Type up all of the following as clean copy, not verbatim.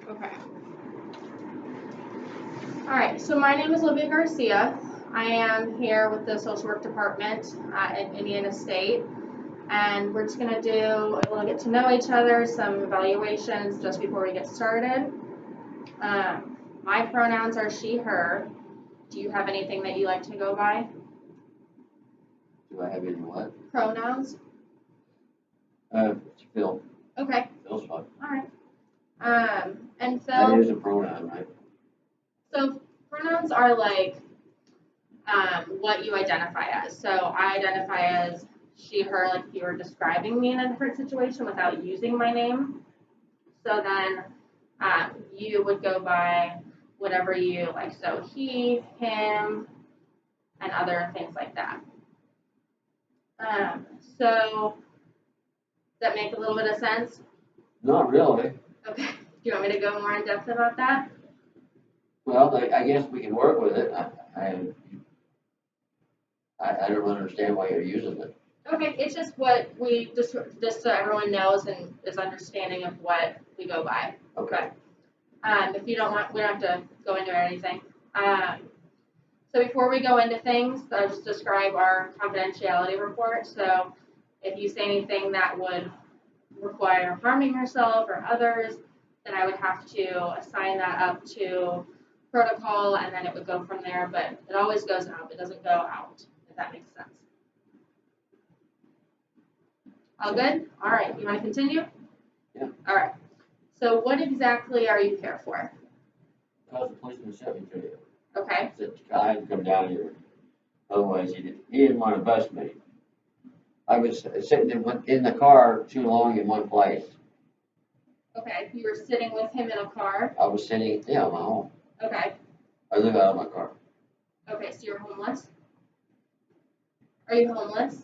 Okay. All right, so my name is Olivia Garcia. I am here with the social work department at Indiana State, and we're just going to do a little get to know each other, some evaluations just before we get started. My pronouns are she, her. Do you have anything that you like to go by? Do I have any what? Pronouns? It's Phil. Okay. Phil's fine. All right. And That so, is a pronoun, right? so pronouns are like what you identify as. So I identify as she, her, like if you were describing me in a different situation without using my name. So then you would go by whatever you like. So he, him, and other things like that. So does that make a little bit of sense? Not really. Okay. Do you want me to go more in depth about that? Well, I guess we can work with it. I don't understand why you're using it. Okay, it's just what we just so everyone knows and is understanding of what we go by. Okay. If you don't want, we don't have to go into anything. So before we go into things, I'll just describe our confidentiality report. So if you say anything that would require harming yourself or others, then I would have to assign that up to protocol, and then it would go from there. But it always goes up; it doesn't go out. If that makes sense. All good? All right. You want to continue? Yeah. All right. So what exactly are you here for? Because the policeman sent me to you. Okay. Said I had to come down here. Otherwise, he didn't want to bust me. I was sitting in the car too long in one place. Okay. You were sitting with him in a car. I was sitting, in my home. Okay. I live out of my car. Okay. So you're homeless? Are you homeless?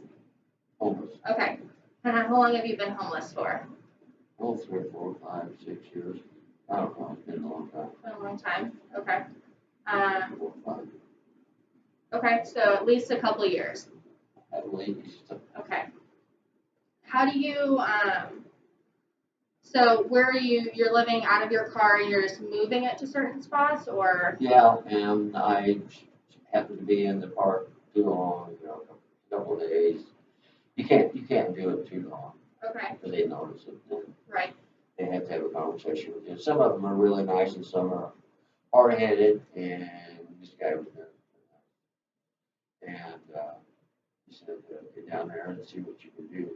Homeless. Okay. And how long have you been homeless for? Oh, 3, 4, 5, 6 years. I don't know. It's been a long time. For a long time. Okay. 4, 5. Okay. So at least a couple years. At least. Okay. How do you so where are you're living out of your car and you're just moving it to certain spots, or? Yeah, and I happened to be in the park too long, a couple of days. You can't do it too long. Okay. Because they notice it. Then Right. they have to have a conversation with you. Some of them are really nice and some are hard-headed, and this guy was there. And he said, get down there and see what you can do.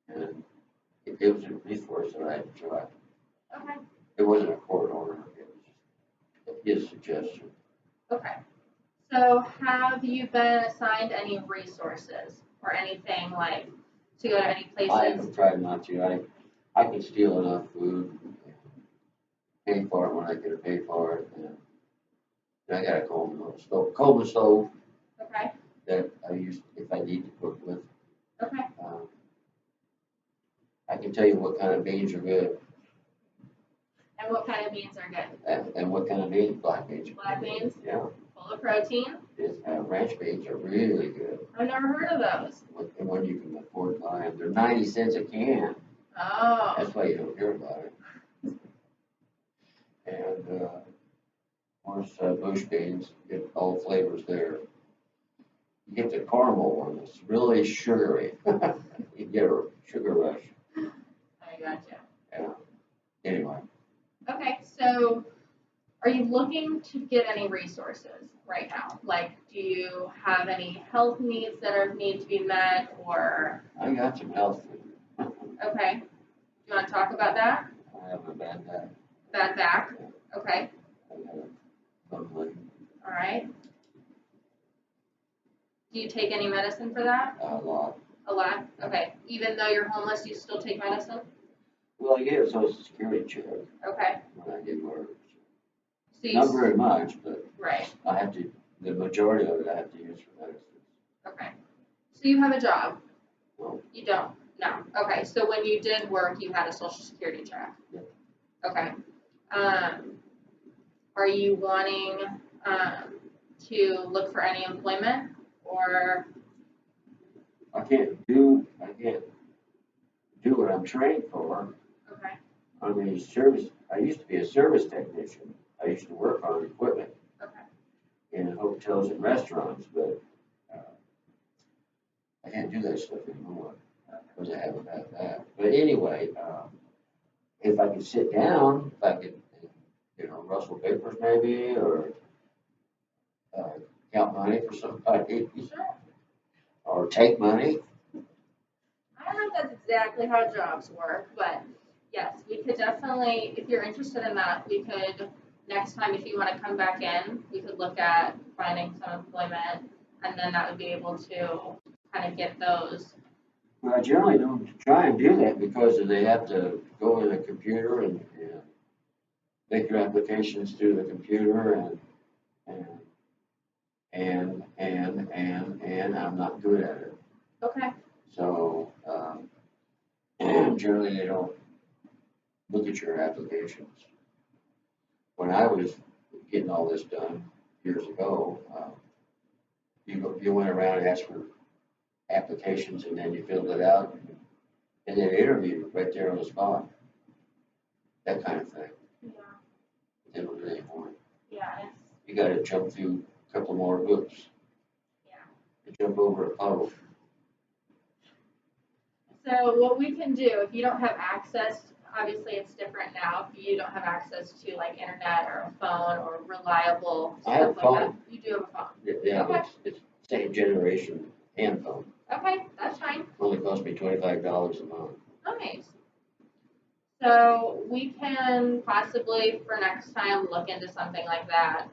And it was a resource that I had to try. Okay. It wasn't a court order. It was just his suggestion. Okay. So have you been assigned any resources or anything like to go to any I places? have tried not to. I can steal enough food and pay for it when I can pay for it. And I got a Coleman stove Okay. that I use if I need to cook with. Okay. I can tell you what kind of beans are good. And what kind of beans are good? And what kind of beans? Black beans. Black beans? Yeah. Full of protein? Ranch beans are really good. I've never heard of those. And when you can afford to buy them, they're 90 cents a can. Oh. That's why you don't hear about it. And of course, bush beans, you get all flavors there. You get the caramel one, it's really sugary. You get a sugar rush. I gotcha. Yeah. Anyway. Okay, so are you looking to get any resources right now? Like, do you have any health needs that need to be met, or? I got some health food. Okay. Do you want to talk about that? I have a bad back. Bad back? Okay. I got a bum leg. All right. Do you take any medicine for that? A lot. A lot? Okay. Even though you're homeless, you still take medicine? Well, I get a Social Security check Okay. when I did work. So Not very much, but right. I have to, the majority of it I have to use for medicine. Okay. So you have a job? No. You don't? No. Okay. So when you did work, you had a Social Security check? Yeah. Okay. Are you wanting to look for any employment, or? I can't do what I'm trained for. Okay. I mean, service, I used to be a service technician. I used to work on equipment Okay. in hotels and restaurants, but I can't do that stuff anymore because I haven't had that. But anyway, if I could sit down, if I could, rustle papers maybe, or count money for somebody, Sure. or take money. I don't know if that's exactly how jobs work, but yes, we could definitely, if you're interested in that, we could, next time if you want to come back in, we could look at finding some employment, and then that would be able to kind of get those. Well, I generally don't try and do that because they have to go in a computer and make your applications through the computer and I'm not good at it. Okay. So, generally they don't look at your applications. When I was getting all this done years ago, you went around and asked for applications and then you filled it out and then interviewed you right there on the spot. That kind of thing. Yeah. They don't do anymore. Yeah. You got to jump through a couple more hoops. Yeah. And jump over a puddle. So what we can do, if you don't have access, obviously it's different now. If you don't have access to like internet or a phone or reliable I have stuff a like that, phone. you do have a phone. Yeah, Okay. it's same generation hand phone. Okay, that's fine. Only cost me $25 a month. Nice. So we can possibly for next time look into something like that,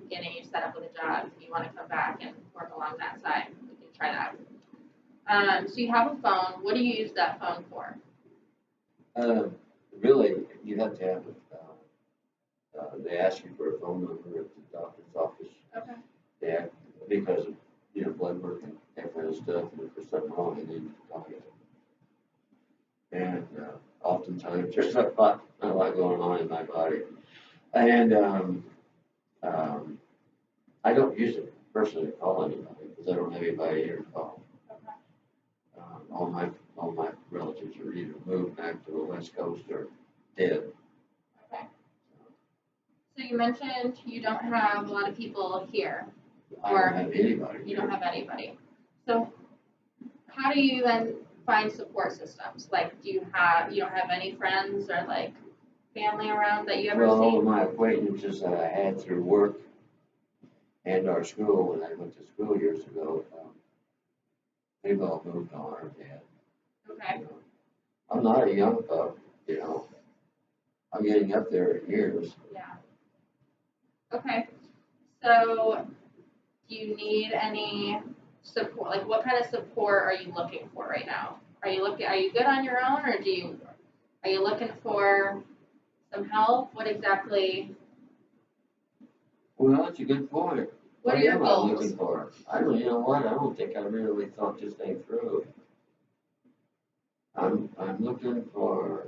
getting you set up with a job. If you want to come back and work along that side, we can try that. So you have a phone. What do you use that phone for? Really, you have to have they ask you for a phone number at the doctor's office. Okay. Yeah, because of blood work and that kind of stuff, and if there's something wrong, they need to talk to you. And oftentimes there's a lot going on in my body, and I don't use it personally to call anybody because I don't have anybody here to call. Okay. All my relatives are either moved back to the West Coast or dead. Okay. So you mentioned you don't have a lot of people here. I don't have anybody. You don't have anybody. So how do you then find support systems? Like, you don't have any friends or like family around that you ever Well, all see? of my acquaintances that I had through work and our school when I went to school years ago, they've all moved on or dead. Okay. I'm not a young pup, I'm getting up there in years. Yeah. Okay. So do you need any support? Like, what kind of support are you looking for right now? Are you good on your own, or are you looking for some help? What exactly? Well, that's a good point. What are your am I goals? looking for? I don't think I really thought this thing through. I'm looking for.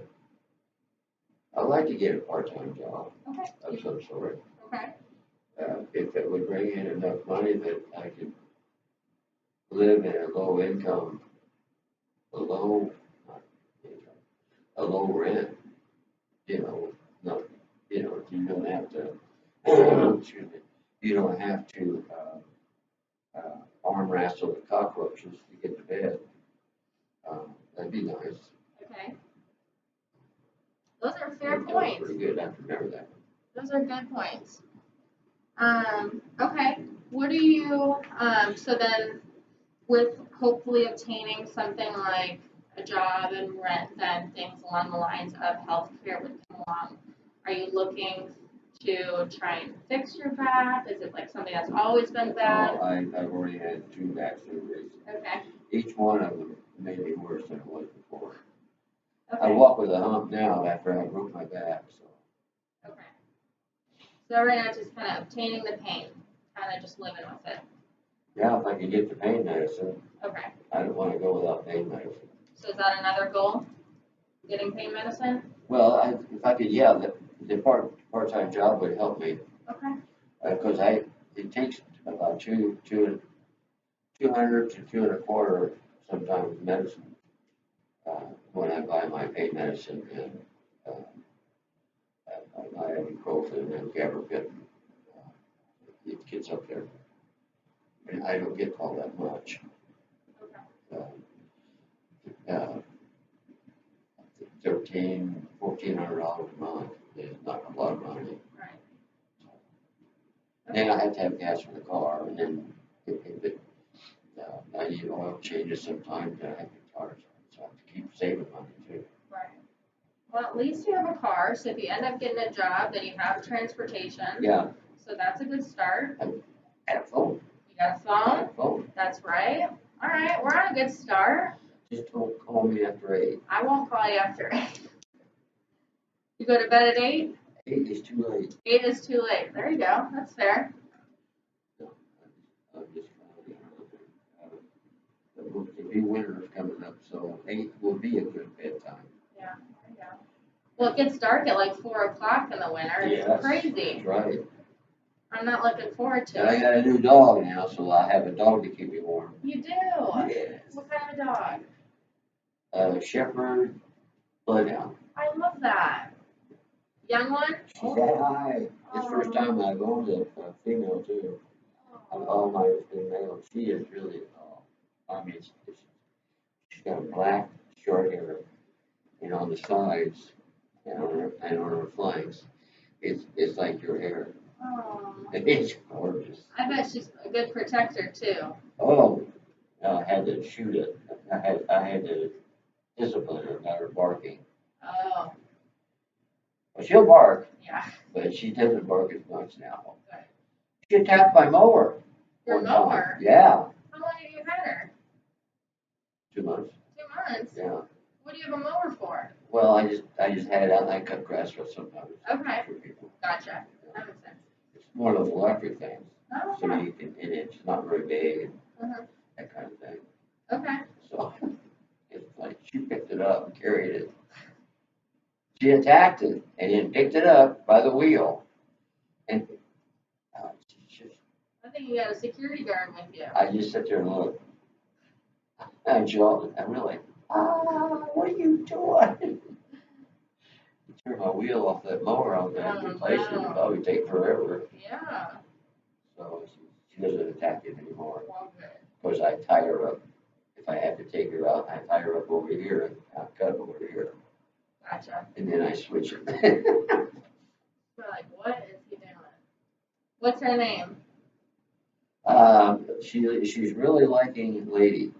I'd like to get a part-time job Okay. of some sort. Okay. If it would bring in enough money that I could live in a low income, not income, a low rent, no, you don't have to, excuse me, you don't have to arm wrestle the cockroaches to get to bed. That'd be nice. Okay. Those are fair That was points. pretty good. I remember that. Those are good points. Okay. What do you, so then with hopefully obtaining something like a job and rent, then things along the lines of healthcare would come along. Are you looking to try and fix your back? Is it like something that's always been bad? Oh, I've already had 2 back surgeries. Okay. Each one of them made me worse than it was before. Okay. I walk with a hump now after I broke my back. So. Okay. So right now, just kind of obtaining the pain, kind of just living with it. Yeah, if I could get the pain medicine. Okay. I don't want to go without pain medicine. So is that another goal? Getting pain medicine? Well, if I could, yeah, the part-time job would help me. Okay. Because it takes about 200 to 2.25 sometimes medicine when I buy my pain medicine and ibuprofen and gabapentin. It gets up there. And I don't get all that much. Uh, $1,400 a month is not a lot of money. Right. And then I have to have gas for the car, and then I need oil changes sometimes, and I have to charge, so I have to keep saving money too. Right. Well, at least you have a car, so if you end up getting a job, then you have transportation. Yeah, So that's a good start. and a phone. You got a I phone? have a phone. That's right. All right, we're on a good start. Just don't call me after 8. I won't call you after 8. You go to bed at 8? 8 is too late. 8 is too late. There you go. That's fair. No, I'm just the new winter is coming up, so 8 will be a good bedtime. Yeah, there you go. Well, it gets dark at like 4 o'clock in the winter. It's Yes, crazy. that's right. I'm not looking forward to And I it. got a new dog now, so I have a dog to keep me warm. You do? Yes. What kind of a dog? Shepherd Bloodhound. I love that. Young one? She's that high. It's the first time I've owned a female too. I've all my been male. She is really, I mean, she's got black short hair, and on the sides and on her flanks, it's like your hair. Oh. It's gorgeous. I bet she's a good protector too. Oh, I had to shoot it. I had to discipline her about her barking. Oh, Well, she'll bark, yeah. but she doesn't bark as much now. Good. She attacked my mower. Your one time. mower? Yeah. How long have you had her? 2 months. 2 months? Yeah. What do you have a mower for? Well, I just had it out and I cut grass for sometimes. Okay. For people. Gotcha. That makes sense. It's one of those electric things. Oh, So okay. you can, and it's not very big and Uh-huh. that kind of thing. Okay. So it's like she picked it up and carried it. She attacked it and then picked it up by the wheel. And I think you got a security guard with you. I just sit there and look. And I'm really, what are you doing? Turn my wheel off that mower on that Oh, replace it. no. It'll probably take forever. Yeah. So she doesn't attack it anymore. Well, good. Because I tie her up. If I have to take her out, I tie her up over here and I cut over here. Gotcha. And then I switch it. We're like, what is he doing? What's her name? She's really liking Lady,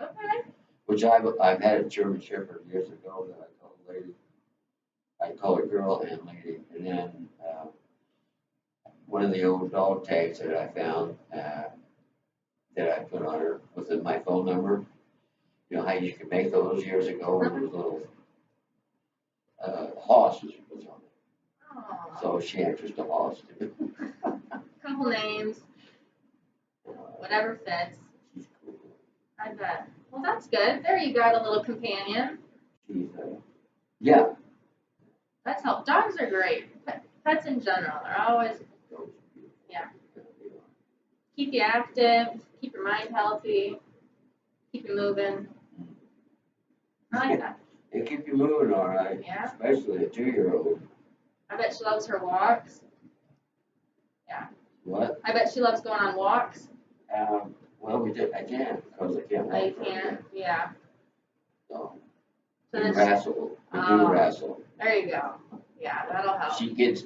Okay. which I've had a German Shepherd years ago that I called Lady. I call her Girl and Lady. And then one of the old dog tags that I found that I put on her with my phone number. You know how you could make those years ago with those little Hoss was on it. Oh. So she answers to Hoss too. Couple names, whatever fits. She's cool. I bet. Well, that's good. There you got a little companion. She's yeah. That's help. Dogs are great. Pets in general are always Yeah. keep you active, keep your mind healthy, keep you moving. I like that. They keep you moving all right. Yeah. Especially a 2-year-old. I bet she loves her walks. What? I bet she loves going on walks. Well, we did. I can't because I can't walk. I for can't. her. Yeah. So So we then wrestle. We do Oh. wrestle. there you go. Yeah, that'll help. She gets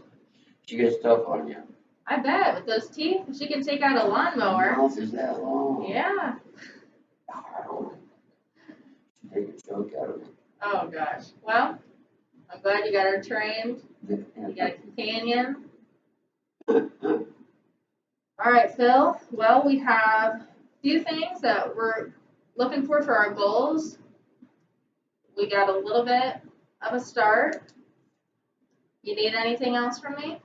tough on you. I bet with those teeth, she can take out a Her lawnmower. mouth is that long. Yeah. She take a chunk out of it. Oh gosh. Well, I'm glad you got her trained. You got a companion. All right, Phil. Well, we have a few things that we're looking for our goals. We got a little bit of a start. You need anything else from me?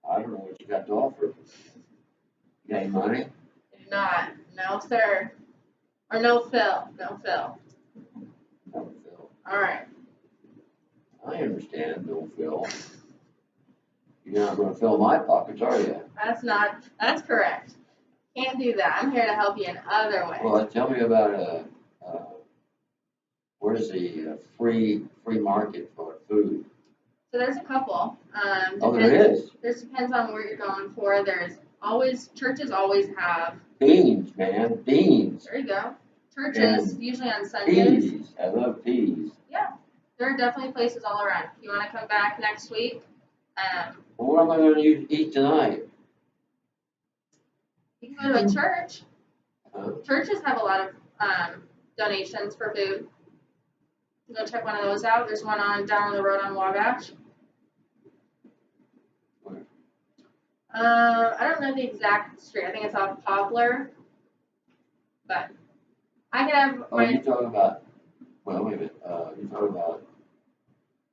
I don't know what you got to offer. You got any money? I do not. No, sir. Or no, Phil. No, Phil. No, Phil. All right. I understand, no, Phil. You're not going to fill my pockets, are you? That's correct. Can't do that. I'm here to help you in other ways. Well, tell me about where's the free market for food? So there's a couple. Oh, there is. This depends on where you're going for. Churches always have, Beans, man, beans. there you go. Churches, And usually on Sundays. Peas, I love peas. Yeah, there are definitely places all around. If you want to come back next week, Well, what am I gonna eat tonight? you can go to a church. Uh, Churches have a lot of donations for food. Go check one of those out. There's one down the road on Wabash. Where? I don't know the exact street. I think it's off Poplar. But I can have Oh, my you talking about, well, wait a minute, you talking about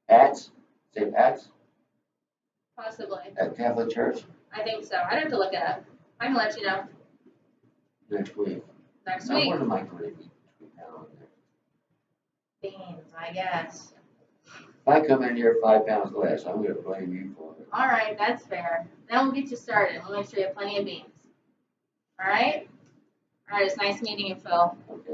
Pat's, St. Pat's, possibly. at Catholic Church I think so. I'd have to look it up. I can let you know next week. next Now, week. what am I gonna eat between now and then? Beans, I guess. If I come in here 5 pounds less, I'm gonna blame you for it. All right, that's fair. Then we'll get you started. We'll make sure you have plenty of beans. All right? All right, it's nice meeting you, Phil. Okay.